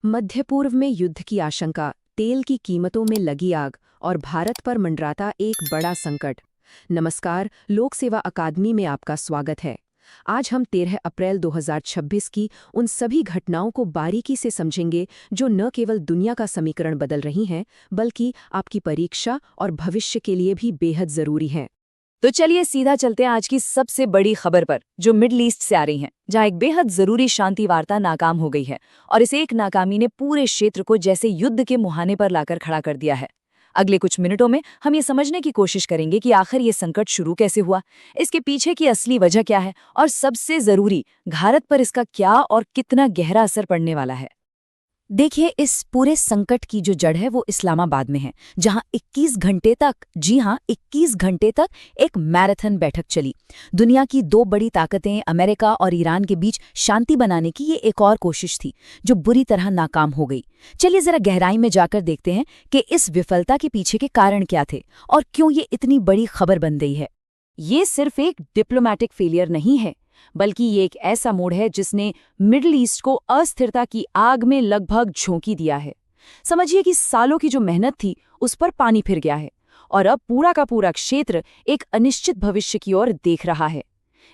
मध्य पूर्व में युद्ध की आशंका, तेल की कीमतों में लगी आग और भारत पर मंडराता एक बड़ा संकट। नमस्कार, लोक सेवा अकादमी में आपका स्वागत है। आज हम 13 अप्रैल 2026 की उन सभी घटनाओं को बारीकी से समझेंगे जो न केवल दुनिया का समीकरण बदल रही हैं, बल्कि आपकी परीक्षा और भविष्य के लिए भी बेहद जरूरी हैं। तो चलिए सीधा चलते हैं आज की सबसे बड़ी खबर पर, जो मिडल ईस्ट से आ रही है, जहां एक बेहद जरूरी शांति वार्ता नाकाम हो गई है और इस एक नाकामी ने पूरे क्षेत्र को जैसे युद्ध के मुहाने पर लाकर खड़ा कर दिया है। अगले कुछ मिनटों में हम ये समझने की कोशिश करेंगे कि आखिर ये संकट शुरू कैसे हुआ, इसके पीछे की असली वजह क्या है और सबसे जरूरी, भारत पर इसका क्या और कितना गहरा असर पड़ने वाला है। देखिए, इस पूरे संकट की जो जड़ है वो इस्लामाबाद में है, जहां 21 घंटे तक, जी हां 21 घंटे तक एक मैराथन बैठक चली। दुनिया की दो बड़ी ताकतें अमेरिका और ईरान के बीच शांति बनाने की ये एक और कोशिश थी, जो बुरी तरह नाकाम हो गई। चलिए जरा गहराई में जाकर देखते हैं कि इस विफलता के पीछे के कारण क्या थे और क्यों ये इतनी बड़ी खबर बन गई है। ये सिर्फ एक डिप्लोमैटिक फेलियर नहीं है, बल्कि ये एक ऐसा मोड़ है जिसने मिडिल ईस्ट को अस्थिरता की आग में लगभग झोंकी दिया है। समझिए कि सालों की जो मेहनत थी उस पर पानी फिर गया है और अब पूरा का पूरा क्षेत्र एक अनिश्चित भविष्य की ओर देख रहा है।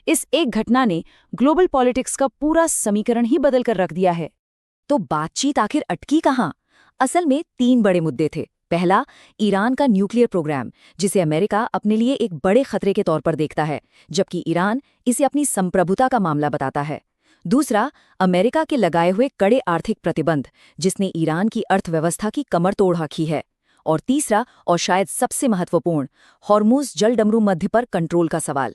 इस एक घटना ने ग्लोबल पॉलिटिक्स का पूरा समीकरण ही बदल कर रख दिया है। तो बातचीत आखिर अटकी कहाँ? असल में 3 बड़े मुद्दे थे। पहला, ईरान का न्यूक्लियर प्रोग्राम, जिसे अमेरिका अपने लिए एक बड़े खतरे के तौर पर देखता है, जबकि ईरान इसे अपनी संप्रभुता का मामला बताता है। दूसरा, अमेरिका के लगाए हुए कड़े आर्थिक प्रतिबंध, जिसने ईरान की अर्थव्यवस्था की कमर तोड़ रखी है। और तीसरा, और शायद सबसे महत्वपूर्ण, हॉर्मुज जलडमरू मध्य पर कंट्रोल का सवाल।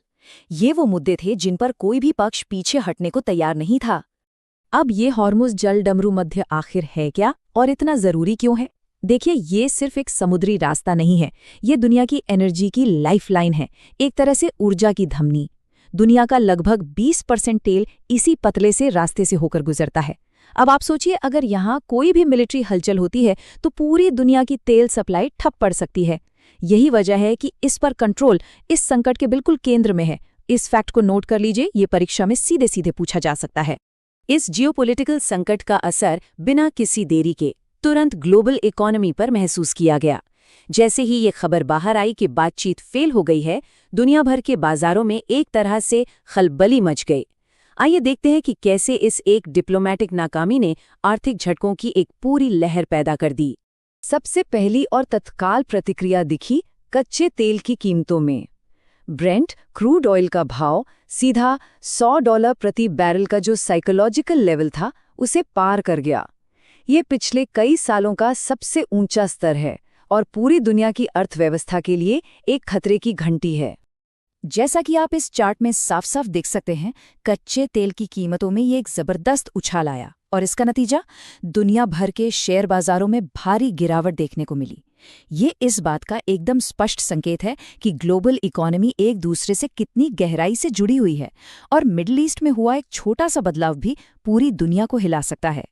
ये वो मुद्दे थे जिन पर कोई भी पक्ष पीछे हटने को तैयार नहीं था। अब ये हॉर्मुज जलडमरू मध्य आखिर है क्या और इतना जरूरी क्यों है? देखिए, ये सिर्फ एक समुद्री रास्ता नहीं है, ये दुनिया की एनर्जी की लाइफलाइन है, एक तरह से ऊर्जा की धमनी। दुनिया का लगभग 20% तेल इसी पतले से रास्ते से होकर गुजरता है। अब आप सोचिए, अगर यहाँ कोई भी मिलिट्री हलचल होती है तो पूरी दुनिया की तेल सप्लाई ठप पड़ सकती है। यही वजह है कि इस पर कंट्रोल इस संकट के बिल्कुल केंद्र में है। इस फैक्ट को नोट कर लीजिए, ये परीक्षा में सीधे सीधे पूछा जा सकता है। इस जियोपॉलिटिकल संकट का असर बिना किसी देरी के तुरंत ग्लोबल इकोनॉमी पर महसूस किया गया। जैसे ही ये खबर बाहर आई कि बातचीत फेल हो गई है, दुनिया भर के बाजारों में एक तरह से खलबली मच गई। आइए देखते हैं कि कैसे इस एक डिप्लोमैटिक नाकामी ने आर्थिक झटकों की एक पूरी लहर पैदा कर दी। सबसे पहली और तत्काल प्रतिक्रिया दिखी कच्चे तेल की कीमतों में। ब्रेंट क्रूड ऑयल का भाव सीधा $100 प्रति बैरल का जो साइकोलॉजिकल लेवल था, उसे पार कर गया। ये पिछले कई सालों का सबसे ऊंचा स्तर है और पूरी दुनिया की अर्थव्यवस्था के लिए एक खतरे की घंटी है। जैसा कि आप इस चार्ट में साफ साफ देख सकते हैं, कच्चे तेल की कीमतों में ये एक जबरदस्त उछाल आया और इसका नतीजा, दुनिया भर के शेयर बाजारों में भारी गिरावट देखने को मिली। ये इस बात का एकदम स्पष्ट संकेत है कि ग्लोबल इकोनॉमी एक दूसरे से कितनी गहराई से जुड़ी हुई है और मिडिल ईस्ट में हुआ एक छोटा सा बदलाव भी पूरी दुनिया को हिला सकता है।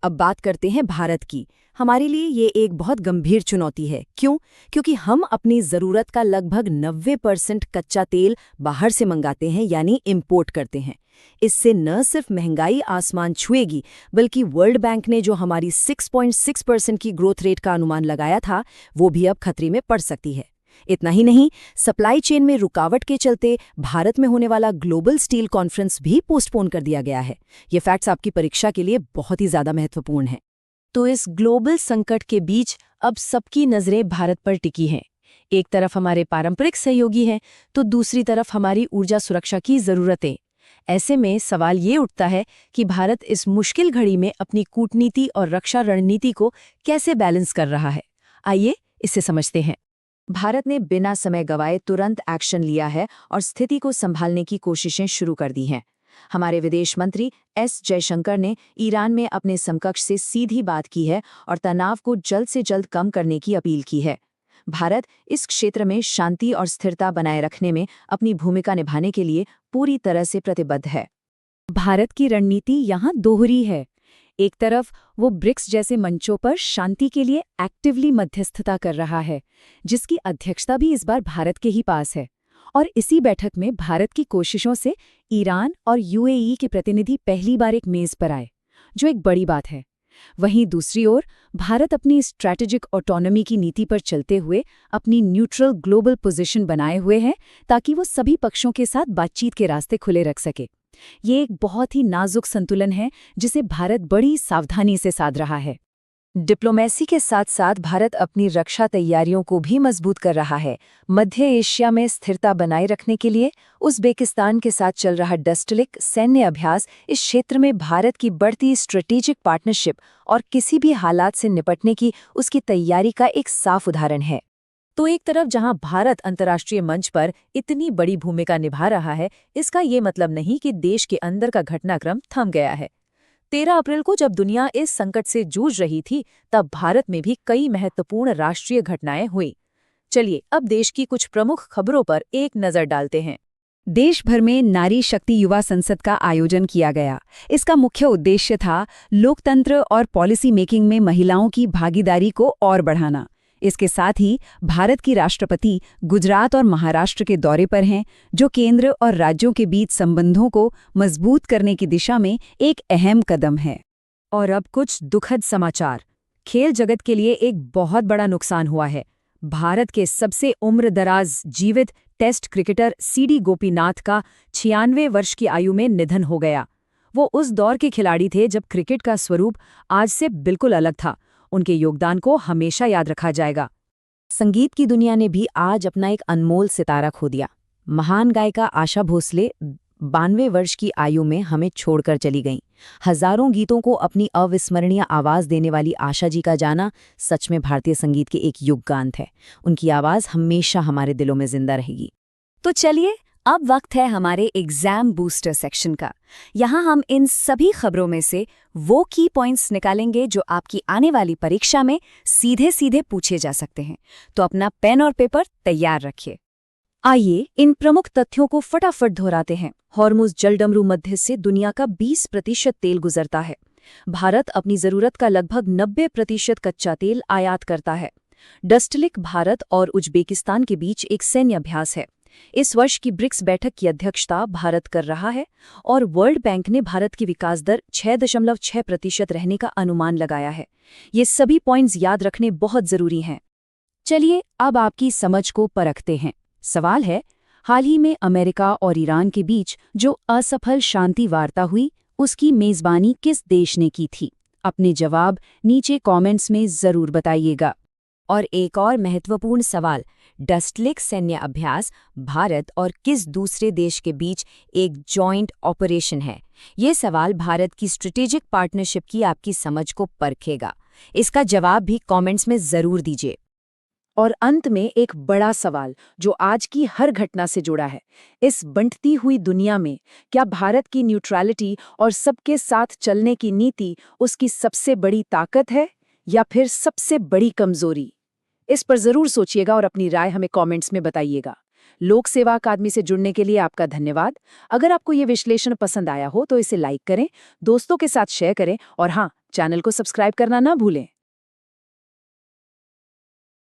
अब बात करते हैं भारत की। हमारे लिए ये एक बहुत गंभीर चुनौती है। क्यों? क्योंकि हम अपनी ज़रूरत का लगभग 90% कच्चा तेल बाहर से मंगाते हैं, यानी इंपोर्ट करते हैं। इससे न सिर्फ महंगाई आसमान छुएगी, बल्कि वर्ल्ड बैंक ने जो हमारी 6.6% की ग्रोथ रेट का अनुमान लगाया था, वो भी अब खतरे में पड़ सकती है। इतना ही नहीं, सप्लाई चेन में रुकावट के चलते भारत में होने वाला ग्लोबल स्टील कॉन्फ्रेंस भी पोस्टपोन कर दिया गया है। ये फैक्ट्स आपकी परीक्षा के लिए बहुत ही ज्यादा महत्वपूर्ण हैं। तो इस ग्लोबल संकट के बीच अब सबकी नजरें भारत पर टिकी हैं। एक तरफ हमारे पारंपरिक सहयोगी हैं, तो दूसरी तरफ हमारी ऊर्जा सुरक्षा की जरूरतें। ऐसे में सवाल ये उठता है कि भारत इस मुश्किल घड़ी में अपनी कूटनीति और रक्षा रणनीति को कैसे बैलेंस कर रहा है। आइए इसे समझते हैं। भारत ने बिना समय गंवाए तुरंत एक्शन लिया है और स्थिति को संभालने की कोशिशें शुरू कर दी हैं। हमारे विदेश मंत्री एस जयशंकर ने ईरान में अपने समकक्ष से सीधी बात की है और तनाव को जल्द से जल्द कम करने की अपील की है। भारत इस क्षेत्र में शांति और स्थिरता बनाए रखने में अपनी भूमिका निभाने के लिए पूरी तरह से प्रतिबद्ध है। भारत की रणनीति यहाँ दोहरी है। एक तरफ वो ब्रिक्स जैसे मंचों पर शांति के लिए एक्टिवली मध्यस्थता कर रहा है, जिसकी अध्यक्षता भी इस बार भारत के ही पास है। और इसी बैठक में भारत की कोशिशों से ईरान और यूएई के प्रतिनिधि पहली बार एक मेज पर आए, जो एक बड़ी बात है। वहीं दूसरी ओर भारत अपनी स्ट्रैटेजिक ऑटोनॉमी की नीति पर चलते हुए अपनी न्यूट्रल ग्लोबल पोजीशन बनाए हुए है ताकि वो सभी पक्षों के साथ बातचीत के रास्ते खुले रख सके। ये एक बहुत ही नाजुक संतुलन है जिसे भारत बड़ी सावधानी से साध रहा है। डिप्लोमेसी के साथ साथ भारत अपनी रक्षा तैयारियों को भी मजबूत कर रहा है। मध्य एशिया में स्थिरता बनाए रखने के लिए उज़्बेकिस्तान के साथ चल रहा डस्टलिक सैन्य अभ्यास इस क्षेत्र में भारत की बढ़ती स्ट्रेटेजिक पार्टनरशिप और किसी भी हालात से निपटने की उसकी तैयारी का एक साफ उदाहरण है। तो एक तरफ जहां भारत अंतर्राष्ट्रीय मंच पर इतनी बड़ी भूमिका निभा रहा है, इसका ये मतलब नहीं कि देश के अंदर का घटनाक्रम थम गया है। 13 अप्रैल को जब दुनिया इस संकट से जूझ रही थी, तब भारत में भी कई महत्वपूर्ण राष्ट्रीय घटनाएं हुई। चलिए अब देश की कुछ प्रमुख खबरों पर एक नजर डालते हैं। देश भर में नारी शक्ति युवा संसद का आयोजन किया गया। इसका मुख्य उद्देश्य था लोकतंत्र और पॉलिसी मेकिंग में महिलाओं की भागीदारी को और बढ़ाना। इसके साथ ही भारत की राष्ट्रपति गुजरात और महाराष्ट्र के दौरे पर हैं, जो केंद्र और राज्यों के बीच संबंधों को मजबूत करने की दिशा में एक अहम कदम है। और अब कुछ दुखद समाचार। खेल जगत के लिए एक बहुत बड़ा नुकसान हुआ है। भारत के सबसे उम्रदराज जीवित टेस्ट क्रिकेटर सीडी गोपीनाथ का 96 वर्ष की आयु में निधन हो गया। वो उस दौर के खिलाड़ी थे जब क्रिकेट का स्वरूप आज से बिल्कुल अलग था। उनके योगदान को हमेशा याद रखा जाएगा। संगीत की दुनिया ने भी आज अपना एक अनमोल सितारा खो दिया। महान गायिका आशा भोसले 92 वर्ष की आयु में हमें छोड़कर चली गईं। हजारों गीतों को अपनी अविस्मरणीय आवाज़ देने वाली आशा जी का जाना सच में भारतीय संगीत के एक युगगांत है। उनकी आवाज़ हमेशा हमारे दिलों में जिंदा रहेगी। तो चलिए अब वक्त है हमारे एग्जाम बूस्टर सेक्शन का। यहाँ हम इन सभी खबरों में से वो की पॉइंट्स निकालेंगे जो आपकी आने वाली परीक्षा में सीधे सीधे पूछे जा सकते हैं। तो अपना पेन और पेपर तैयार रखिए। आइए इन प्रमुख तथ्यों को फटाफट दोहराते हैं। हॉर्मुज़ जलडमरू मध्य से दुनिया का 20% तेल गुजरता है। भारत अपनी जरूरत का लगभग 90% कच्चा तेल आयात करता है। डस्टलिक भारत और उज़्बेकिस्तान के बीच एक सैन्य अभ्यास है। इस वर्ष की ब्रिक्स बैठक की अध्यक्षता भारत कर रहा है और वर्ल्ड बैंक ने भारत की विकास दर 6.6% रहने का अनुमान लगाया है। ये सभी पॉइंट्स याद रखने बहुत जरूरी हैं। चलिए अब आपकी समझ को परखते हैं। सवाल है, हाल ही में अमेरिका और ईरान के बीच जो असफल शांति वार्ता हुई, उसकी मेजबानी किस देश ने की थी? अपने जवाब नीचे कमेंट्स में जरूर बताइएगा। और एक और महत्वपूर्ण सवाल, डस्टलिक सैन्य अभ्यास भारत और किस दूसरे देश के बीच एक जॉइंट ऑपरेशन है? ये सवाल भारत की स्ट्रेटेजिक पार्टनरशिप की आपकी समझ को परखेगा। इसका जवाब भी कमेंट्स में जरूर दीजिए। और अंत में एक बड़ा सवाल जो आज की हर घटना से जुड़ा है। इस बंटती हुई दुनिया में क्या भारत की न्यूट्रलिटी और सबके साथ चलने की नीति उसकी सबसे बड़ी ताकत है या फिर सबसे बड़ी कमजोरी? इस पर जरूर सोचिएगा और अपनी राय हमें कमेंट्स में बताइएगा। लोक सेवा अकादमी से जुड़ने के लिए आपका धन्यवाद। अगर आपको ये विश्लेषण पसंद आया हो तो इसे लाइक करें, दोस्तों के साथ शेयर करें और हाँ, चैनल को सब्सक्राइब करना ना भूलें।